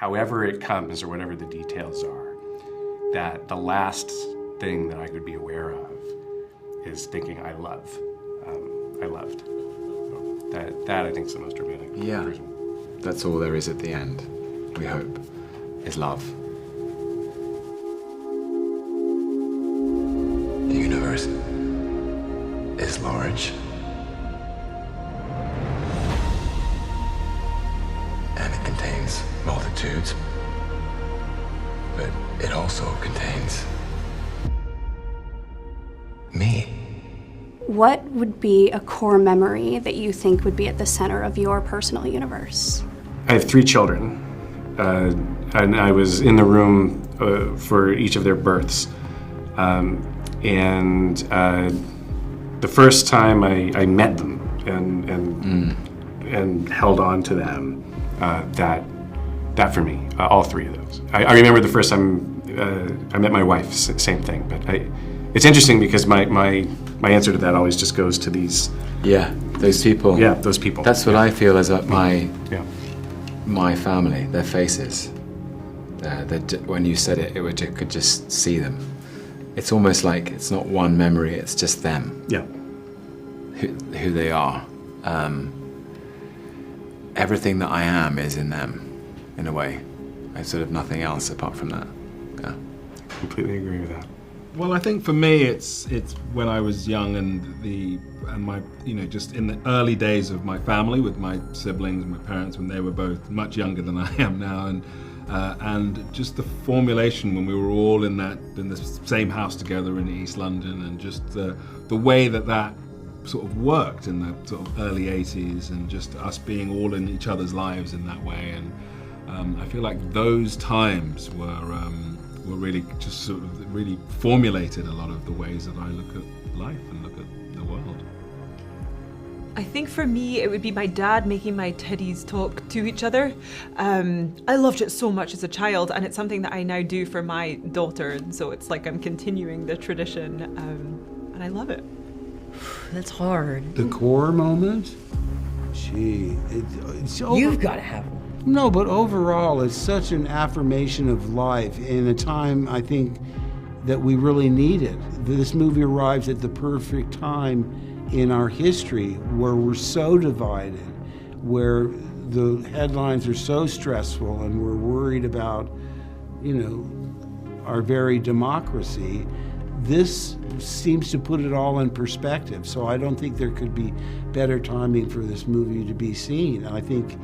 however it comes or whatever the details are, that the last thing that I could be aware of is thinking I loved. So that I think is the most romantic version. That's all there is at the end, we hope, is love. The universe is large. And it contains multitudes. But it also contains me. What would be a core memory that you think would be at the center of your personal universe? I have 3 children, and I was in the room for each of their births. And the first time I met them and held on to them, that for me, all 3 of those. I remember the first time I met my wife, same thing. But it's interesting because my answer to that always just goes to these. Yeah, those people. Yeah, those people. That's what I feel as my family, their faces. When you said it, I could just see them. It's almost like it's not one memory, it's just them. Yeah. Who they are. Everything that I am is in them, in a way. I have sort of nothing else apart from that. Yeah. Completely agree with that. Well, I think for me, it's when I was young and my just in the early days of my family with my siblings and my parents when they were both much younger than I am now, and just the formulation when we were all in the same house together in East London, and just the way that sort of worked in the sort of early 80s, and just us being all in each other's lives in that way, and I feel like those times were really just sort of really formulated a lot of the ways that I look at life and look at the world. I think for me, it would be my dad making my teddies talk to each other. I loved it so much as a child, and it's something that I now do for my daughter, and so it's like I'm continuing the tradition, and I love it. That's hard. The core moment? Gee, it's over. You've got to have one. No, but overall, it's such an affirmation of life in a time, I think, that we really need it. This movie arrives at the perfect time in our history where we're so divided, where the headlines are so stressful and we're worried about, our very democracy. This seems to put it all in perspective. So I don't think there could be better timing for this movie to be seen. I think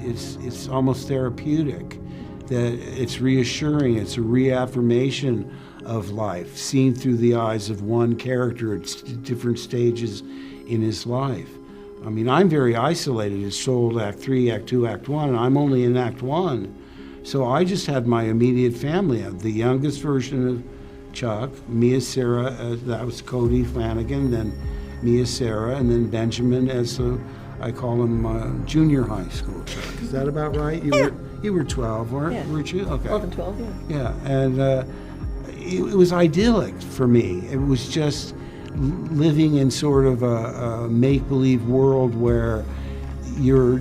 it's almost therapeutic, that it's reassuring, it's a reaffirmation of life, seen through the eyes of one character at different stages in his life. I mean, I'm very isolated. It's sold Act 3, Act 2, Act 1, and I'm only in Act 1. So I just had my immediate family. The youngest version of Chuck, Mia Sarah, that was Cody Flanagan, then Mia Sarah, and then Benjamin as I call him junior high school Chuck. Is that about right? You were 12, weren't you? Okay. 12 and 12, yeah. Yeah, and it was idyllic for me. It was just living in sort of a make-believe world where you're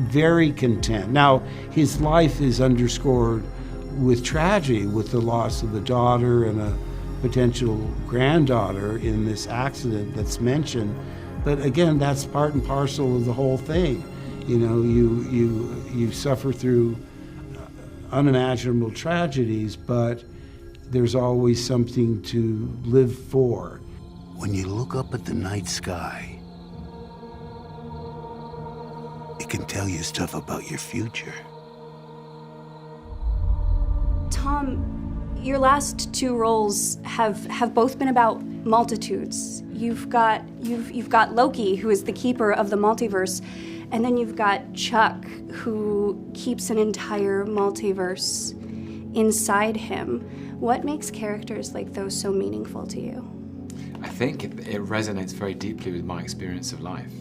very content. Now, his life is underscored with tragedy, with the loss of a daughter and a potential granddaughter in this accident that's mentioned. But again, that's part and parcel of the whole thing. You suffer through unimaginable tragedies, but there's always something to live for. When you look up at the night sky, it can tell you stuff about your future. Tom, your last 2 roles have both been about multitudes. You've got Loki, who is the keeper of the multiverse, and then you've got Chuck, who keeps an entire multiverse inside him. What makes characters like those so meaningful to you? I think it resonates very deeply with my experience of life.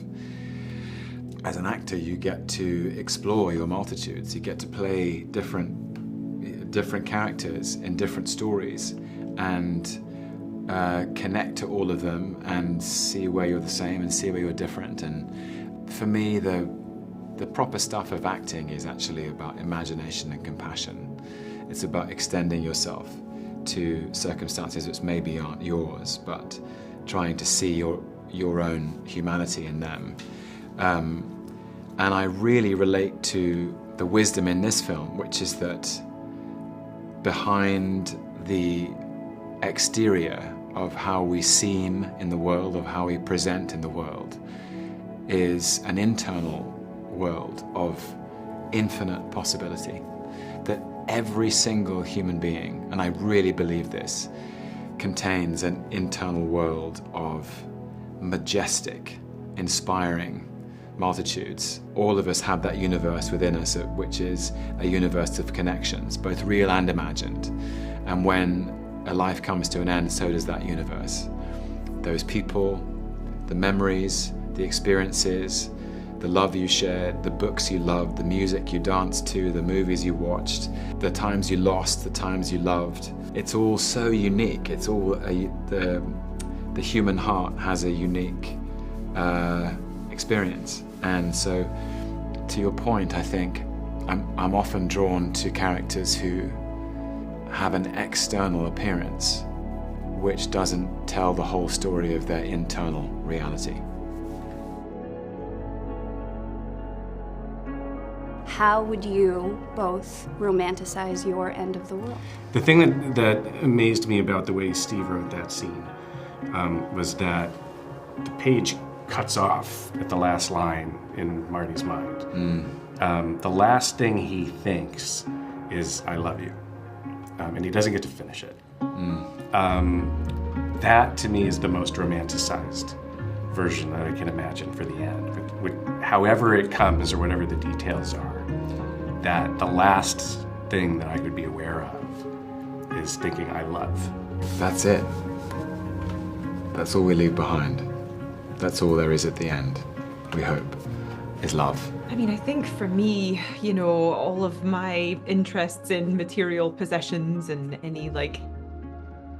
As an actor, you get to explore your multitudes. You get to play different characters in different stories and connect to all of them and see where you're the same and see where you're different. And for me, the the proper stuff of acting is actually about imagination and compassion. It's about extending yourself to circumstances which maybe aren't yours, but trying to see your own humanity in them. And I really relate to the wisdom in this film, which is that behind the exterior of how we seem in the world, of how we present in the world, is an internal world of infinite possibility. That every single human being, and I really believe this, contains an internal world of majestic, inspiring multitudes. All of us have that universe within us, which is a universe of connections, both real and imagined. And when a life comes to an end, so does that universe. Those people, the memories, the experiences, the love you shared, the books you loved, the music you danced to, the movies you watched, the times you lost, the times you loved. It's all so unique. It's all the human heart has a unique experience. And so, to your point, I think I'm often drawn to characters who have an external appearance which doesn't tell the whole story of their internal reality. How would you both romanticize your end of the world? The thing that amazed me about the way Steve wrote that scene was that the page cuts off at the last line in Marty's mind. The last thing he thinks is, "I love you." And he doesn't get to finish it. That, to me, is the most romanticized version that I can imagine for the end. However it comes, or whatever the details are, that the last thing that I could be aware of is thinking, "I love." That's it. That's all we leave behind. That's all there is at the end, we hope, is love. I mean, I think for me, you know, all of my interests in material possessions and any like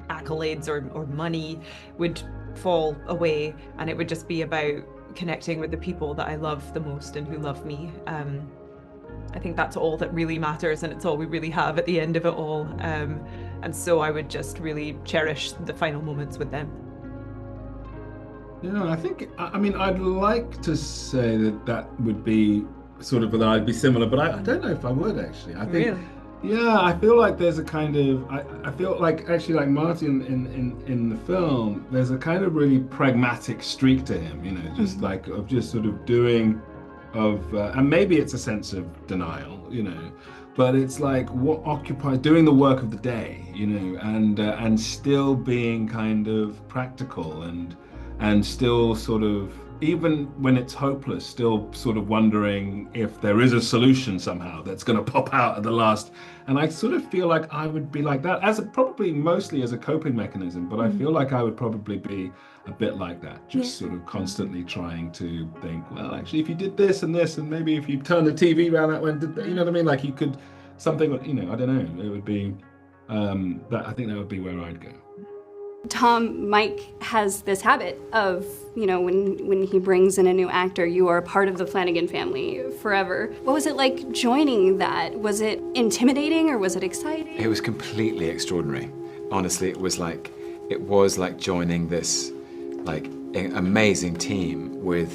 accolades or money would fall away, and it would just be about connecting with the people that I love the most and who love me. I think that's all that really matters, and it's all we really have at the end of it all. And so I would just really cherish the final moments with them. Yeah, I mean, I'd like to say that would be sort of, that I'd be similar, but I don't know if I would actually. I think, Really? yeah, I feel like there's a kind of, I feel like actually like Martin in the film, there's a kind of really pragmatic streak to him, you know, just like of just sort of doing and maybe it's a sense of denial, you know, but it's like what occupies, doing the work of the day, you know, and still being kind of practical and still sort of, even when it's hopeless, still sort of wondering if there is a solution somehow that's going to pop out at the last. And I sort of feel like I would be like that, probably mostly as a coping mechanism, but I feel like I would probably be a bit like that, just sort of constantly trying to think, well, actually, if you did this and this, and maybe if you turn the TV around that way, you know what I mean? Like you could, something, you know, I don't know, it would be, I think that would be where I'd go. Tom, Mike has this habit of, you know, when he brings in a new actor, you are a part of the Flanagan family forever. What was it like joining that? Was it intimidating or was it exciting? It was completely extraordinary. Honestly, it was like joining this like amazing team with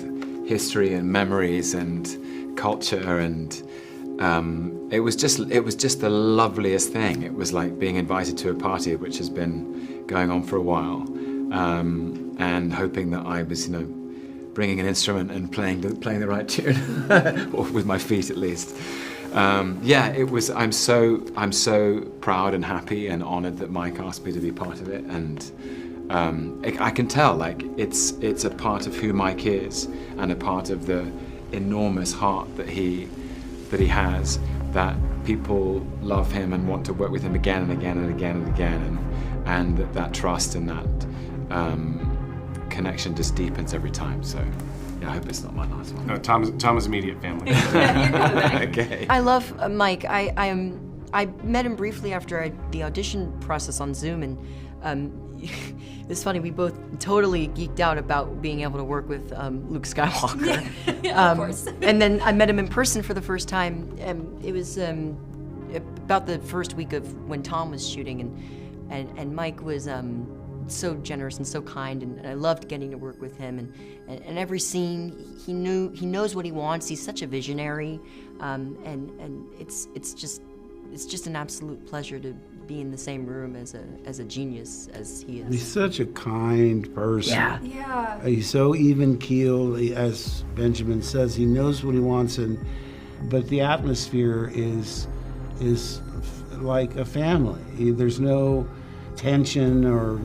history and memories and culture, and it was just the loveliest thing. It was like being invited to a party which has been going on for a while, and hoping that I was, you know, bringing an instrument and playing the right tune, or with my feet at least. Yeah, it was. I'm so proud and happy and honoured that Mike asked me to be part of it, and I can tell like it's a part of who Mike is, and a part of the enormous heart that he has, that people love him and want to work with him again and again and again and again, and that trust and that connection just deepens every time. So yeah, I hope it's not my last one. No, Tom's immediate family. Okay. I love Mike. I met him briefly after the audition process on Zoom, and it's funny, we both totally geeked out about being able to work with Luke Skywalker. Yeah, of course. And then I met him in person for the first time. It was about the first week of when Tom was shooting, and Mike was so generous and so kind, and I loved getting to work with him. And every scene, he knows what he wants. He's such a visionary, and it's just an absolute pleasure to be in the same room as a genius as he is. He's such a kind person. Yeah. He's so even-keeled, as Benjamin says. He knows what he wants, but the atmosphere is like a family. There's no tension or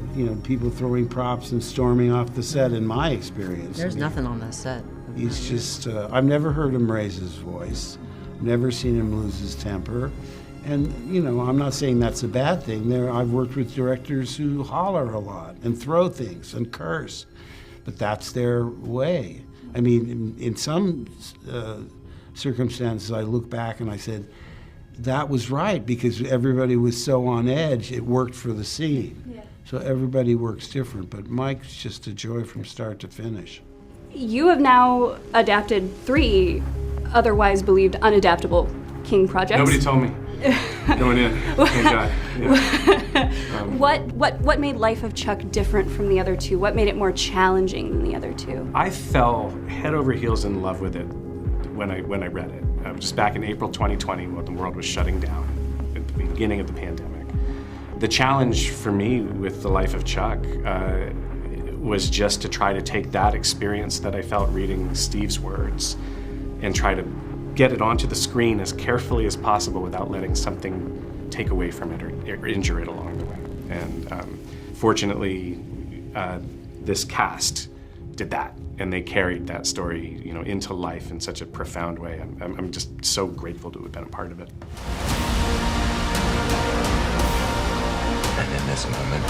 people throwing props and storming off the set. In my experience, There's nothing on that set. He's just. I've never heard him raise his voice. Never seen him lose his temper. And, I'm not saying that's a bad thing. I've worked with directors who holler a lot and throw things and curse, but that's their way. I mean, in some circumstances, I look back and I said, that was right, because everybody was so on edge, it worked for the scene. Yeah. So everybody works different, but Mike's just a joy from start to finish. You have now adapted 3 otherwise believed unadaptable King projects. Nobody told me. Going in. Thank God. Yeah. What made Life of Chuck different from the other 2? What made it more challenging than the other 2? I fell head over heels in love with it when I read it. Just back in April 2020, when the world was shutting down at the beginning of the pandemic. The challenge for me with The Life of Chuck was just to try to take that experience that I felt reading Steve's words and try to get it onto the screen as carefully as possible without letting something take away from it or injure it along the way. And fortunately, this cast did that, and they carried that story, into life in such a profound way. I'm just so grateful to have been a part of it. And in this moment,